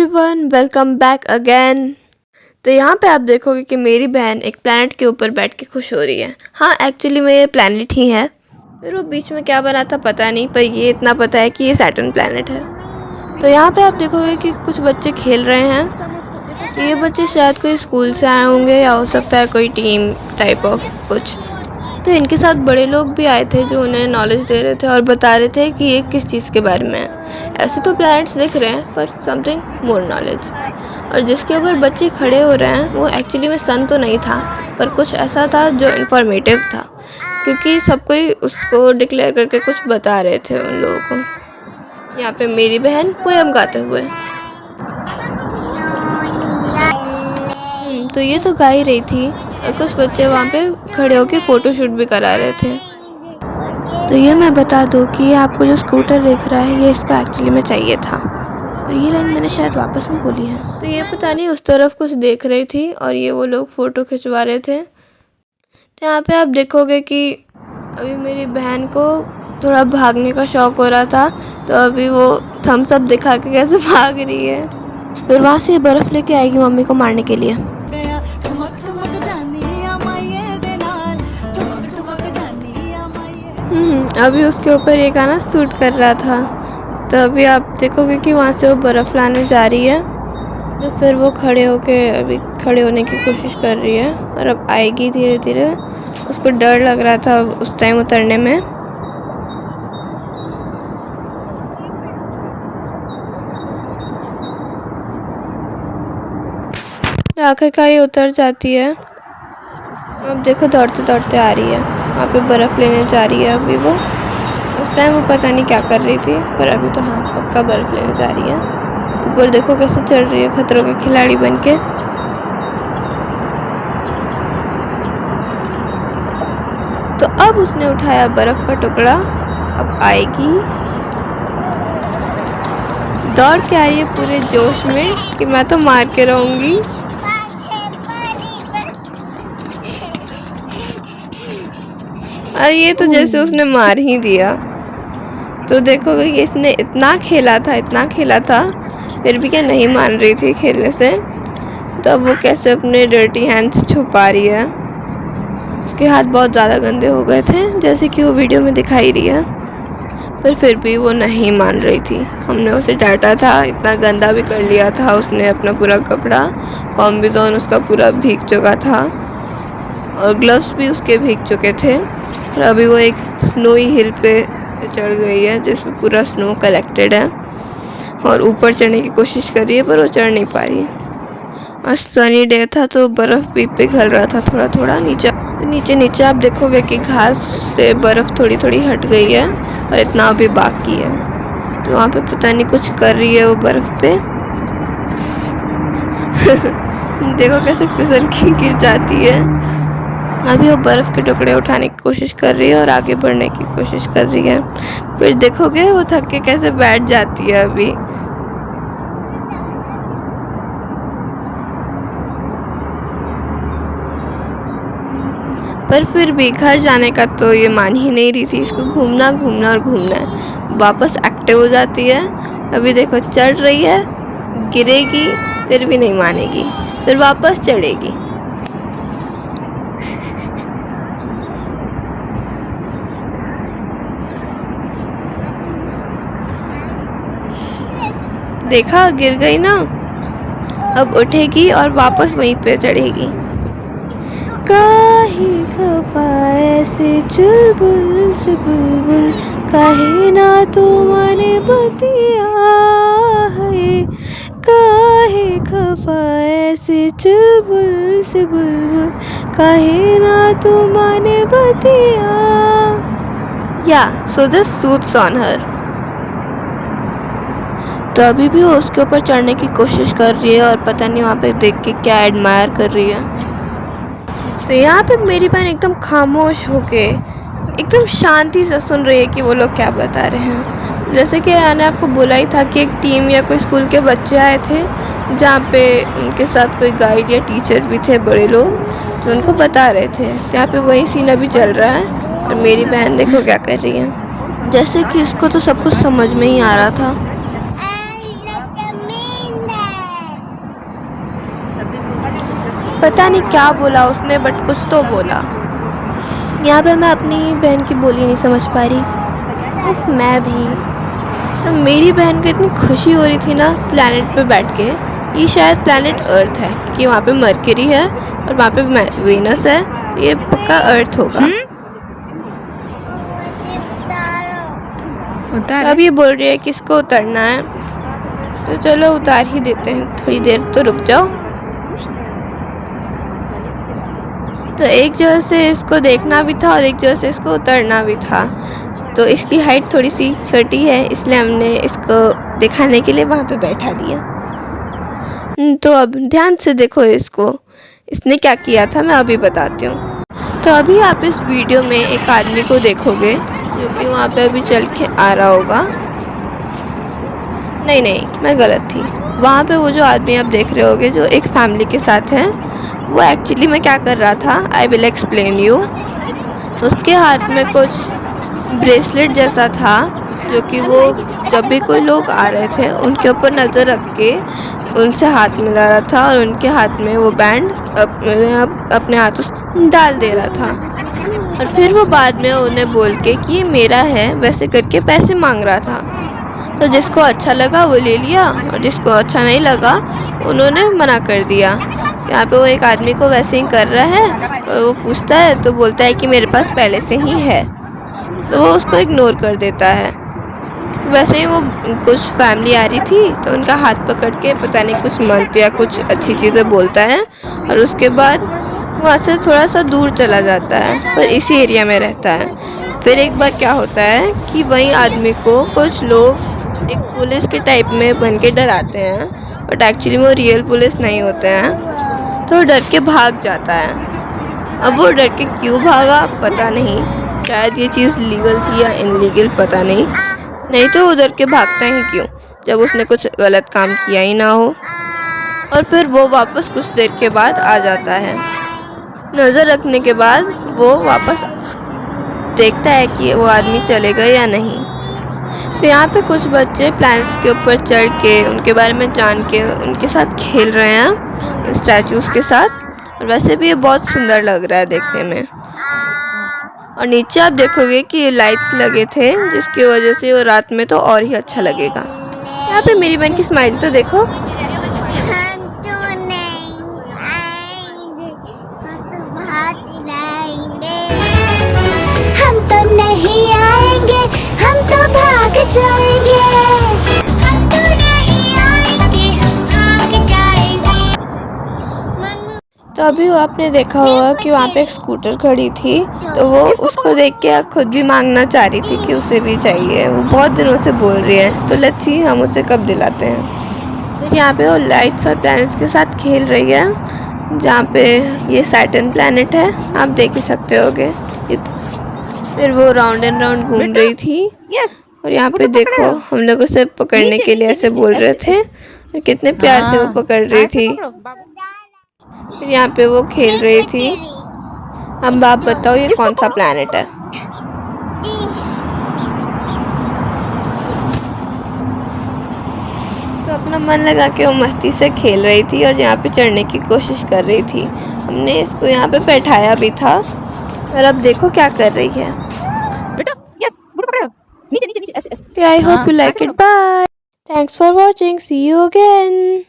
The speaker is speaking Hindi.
Everyone, welcome back again. तो यहाँ पे आप देखोगे कि मेरी बहन एक प्लैनेट के ऊपर बैठ के खुश हो रही है। हाँ, एक्चुअली में ये प्लैनेट ही है, फिर वो बीच में क्या बना था पता नहीं, पर ये इतना पता है कि ये सैटर्न प्लैनेट है। तो यहाँ पे आप देखोगे कि कुछ बच्चे खेल रहे हैं। ये बच्चे शायद कोई स्कूल से आए होंगे या हो सकता है कोई टीम टाइप ऑफ कुछ। तो इनके साथ बड़े लोग भी आए थे जो उन्हें नॉलेज दे रहे थे और बता रहे थे कि ये किस चीज़ के बारे में है। ऐसे तो प्लैनेट्स दिख रहे हैं पर समथिंग मोर नॉलेज। और जिसके ऊपर बच्चे खड़े हो रहे हैं वो एक्चुअली में सन तो नहीं था, पर कुछ ऐसा था जो इन्फॉर्मेटिव था, क्योंकि सब कोई उसको डिक्लेयर करके कुछ बता रहे थे उन लोगों को। यहाँ पे मेरी बहन पोएम गाते हुए। तो ये तो गा ही रही थी और कुछ बच्चे वहाँ पे खड़े होके फ़ोटो शूट भी करा रहे थे। तो ये मैं बता दूँ कि ये आपको जो स्कूटर दिख रहा है ये इसका एक्चुअली में चाहिए था, और ये लाइन मैंने शायद वापस में बोली है। तो ये पता नहीं उस तरफ कुछ देख रही थी और ये वो लोग फ़ोटो खिंचवा रहे थे। तो यहाँ पे आप देखोगे कि अभी मेरी बहन को थोड़ा भागने का शौक़ हो रहा था, तो अभी वो थम्स अप दिखा के कैसे भाग रही है। फिर वहाँ से बर्फ़ लेके आएगी मम्मी को मारने के लिए। अभी उसके ऊपर ये गाना सूट कर रहा था। तो अभी आप देखोगे कि वहाँ से वो बर्फ़ लाने जा रही है, तो फिर वो खड़े होने की कोशिश कर रही है और अब आएगी धीरे धीरे। उसको डर लग रहा था उस टाइम उतरने में। तो आखिरकार ये उतर जाती है। अब देखो दौड़ते दौड़ते आ रही है, वहाँ पे बर्फ़ लेने जा रही है। अभी वो उस टाइम वो पता नहीं क्या कर रही थी, पर अभी तो हाँ पक्का बर्फ़ लेने जा रही है। ऊपर देखो कैसे चढ़ रही है खतरों के खिलाड़ी बनके। तो अब उसने उठाया बर्फ़ का टुकड़ा, अब आएगी, दौड़ के आई है पूरे जोश में कि मैं तो मार के रहूँगी। और ये तो जैसे उसने मार ही दिया। तो देखोगे कि इसने इतना खेला था, फिर भी क्या नहीं मान रही थी खेलने से। तो अब वो कैसे अपने डर्टी हैंड्स छुपा रही है। उसके हाथ बहुत ज़्यादा गंदे हो गए थे, जैसे कि वो वीडियो में दिखाई रही है, पर फिर भी वो नहीं मान रही थी। हमने उसे डांटा था, इतना गंदा भी कर लिया था उसने अपना पूरा कपड़ा, कॉम्बिजोन उसका पूरा भीग चुका था और ग्लव्स भी उसके भीग चुके थे। और अभी वो एक स्नोई हिल पे चढ़ गई है जिसमें पूरा स्नो कलेक्टेड है और ऊपर चढ़ने की कोशिश कर रही है, पर वो चढ़ नहीं पा रही। और सनी डे था तो बर्फ़ भी पिघल रहा था थोड़ा थोड़ा नीचे। तो नीचे आप देखोगे कि घास से बर्फ़ थोड़ी थोड़ी हट गई है और इतना अभी बाकी है। तो वहाँ पे पता नहीं कुछ कर रही है वो बर्फ़ पे। देखो कैसे फिसल के गिर जाती है। अभी वो बर्फ़ के टुकड़े उठाने की कोशिश कर रही है और आगे बढ़ने की कोशिश कर रही है। फिर देखोगे वो थक के कैसे बैठ जाती है अभी। पर फिर भी घर जाने का तो ये मान ही नहीं रही थी। इसको घूमना और घूमना है। वापस एक्टिव हो जाती है। अभी देखो चढ़ रही है, गिरेगी, फिर भी नहीं मानेगी, फिर वापस चढ़ेगी। देखा, गिर गई ना। अब उठेगी और वापस वहीं पे चढ़ेगी। काहे खफा ऐसे चुलबुल से बुलबुल, काहे ना तू माने बतिया है। काहे खफा ऐसे चुलबुल से बुलबुल, काहे ना तू माने बतिया। या so this suits on her. तो अभी भी वो उसके ऊपर चढ़ने की कोशिश कर रही है और पता नहीं वहाँ पे देख के क्या एडमायर कर रही है। तो यहाँ पे मेरी बहन एकदम खामोश होके एकदम शांति से सुन रही है कि वो लोग क्या बता रहे हैं। जैसे कि मैंने आपको बोला ही था कि एक टीम या कोई स्कूल के बच्चे आए थे, जहाँ पे उनके साथ कोई गाइड या टीचर भी थे, बड़े लोग जो उनको बता रहे थे। तो यहाँ पे वही सीन अभी चल रहा है और मेरी बहन देखो क्या कर रही है। जैसे कि इसको तो सब कुछ समझ में ही आ रहा था। पता नहीं क्या बोला उसने, बट कुछ तो बोला। यहाँ पे मैं अपनी बहन की बोली नहीं समझ पा रही। उफ, मैं भी। तो मेरी बहन को इतनी खुशी हो रही थी ना प्लैनेट पे बैठ के। ये शायद प्लैनेट अर्थ है क्योंकि वहाँ पे मरकरी है और वहाँ पे वीनस है। ये पक्का अर्थ होगा। तो अब ये बोल रही है कि इसको उतरना है, तो चलो उतार ही देते हैं। थोड़ी देर तो रुक जाओ। तो एक जगह से इसको देखना भी था और एक जगह से इसको उतरना भी था। तो इसकी हाइट थोड़ी सी छोटी है, इसलिए हमने इसको दिखाने के लिए वहाँ पे बैठा दिया। तो अब ध्यान से देखो इसको, इसने क्या किया था मैं अभी बताती हूँ। तो अभी आप इस वीडियो में एक आदमी को देखोगे जो कि वहाँ पे अभी चल के आ रहा होगा। नहीं, मैं गलत थी। वहाँ पे वो जो आदमी आप देख रहे होगे जो एक फैमिली के साथ है, वो एक्चुअली में क्या कर रहा था, आई विल एक्सप्लेन यू। उसके हाथ में कुछ ब्रेसलेट जैसा था जो कि वो जब भी कोई लोग आ रहे थे उनके ऊपर नज़र रख के उनसे हाथ मिला रहा था और उनके हाथ में वो बैंड अपने हाथों से डाल दे रहा था। और फिर वो बाद में उन्हें बोल के कि ये मेरा है वैसे करके पैसे मांग रहा था। तो जिसको अच्छा लगा वो ले लिया और जिसको अच्छा नहीं लगा उन्होंने मना कर दिया। यहाँ पे वो एक आदमी को वैसे ही कर रहा है और वो पूछता है तो बोलता है कि मेरे पास पहले से ही है, तो वो उसको इग्नोर कर देता है। वैसे ही वो कुछ फैमिली आ रही थी तो उनका हाथ पकड़ के पता नहीं कुछ मंत्र या कुछ अच्छी चीज़ें बोलता है और उसके बाद वहाँ से थोड़ा सा दूर चला जाता है, पर इसी एरिया में रहता है। फिर एक बार क्या होता है कि वही आदमी को कुछ लोग एक पुलिस के टाइप में बन के डराते हैं, बट एक्चुअली वो रियल पुलिस नहीं होते हैं। तो डर के भाग जाता है। अब वो डर के क्यों भागा पता नहीं, शायद ये चीज़ लीगल थी या इनलीगल पता नहीं तो वो डर के भागता ही क्यों जब उसने कुछ गलत काम किया ही ना हो। और फिर वो वापस कुछ देर के बाद आ जाता है। नज़र रखने के बाद वो वापस देखता है कि वो आदमी चलेगा या नहीं। तो यहाँ पे कुछ बच्चे प्लैनेट्स के ऊपर चढ़ के उनके बारे में जान के उनके साथ खेल रहे हैं स्टैचूज़ के साथ। और वैसे भी ये बहुत सुंदर लग रहा है देखने में। और नीचे आप देखोगे कि लाइट्स लगे थे जिसकी वजह से वो रात में तो और ही अच्छा लगेगा। यहाँ पे मेरी बहन की स्माइल तो देखो। हम तो नहीं आएंगे, हम तो भाग जाएंगे। हम तो नहीं आएंगे, हम भाग जाएंगे। तो अभी वो आपने देखा होगा कि वहाँ पे एक स्कूटर खड़ी थी, तो वो उसको देख के खुद भी मांगना चाह रही थी कि उसे भी चाहिए। वो बहुत दिनों से बोल रही है, तो लेट्स सी हम उसे कब दिलाते हैं। फिर यहाँ पे वो लाइट्स और प्लैनेट्स के साथ खेल रही है, जहाँ पे ये सैटर्न प्लैनेट है, आप देख ही सकते होगे। फिर वो राउंड एंड राउंड घूम रही थी। और यहाँ पे देखो हम लोग उसे पकड़ने के लिए ऐसे बोल रहे थे और कितने प्यार से वो पकड़ रही थी। फिर यहाँ पे वो खेल रही थी। अब आप बताओ ये कौन सा प्लैनेट है। तो अपना मन लगा के वो मस्ती से खेल रही थी और यहाँ पे चढ़ने की कोशिश कर रही थी। हमने इसको यहाँ पे बैठाया भी था और अब देखो क्या कर रही है। नीचे नीचे नीचे ऐसे ऐसे। I hope you like it. Bye. Thanks for watching. See you again.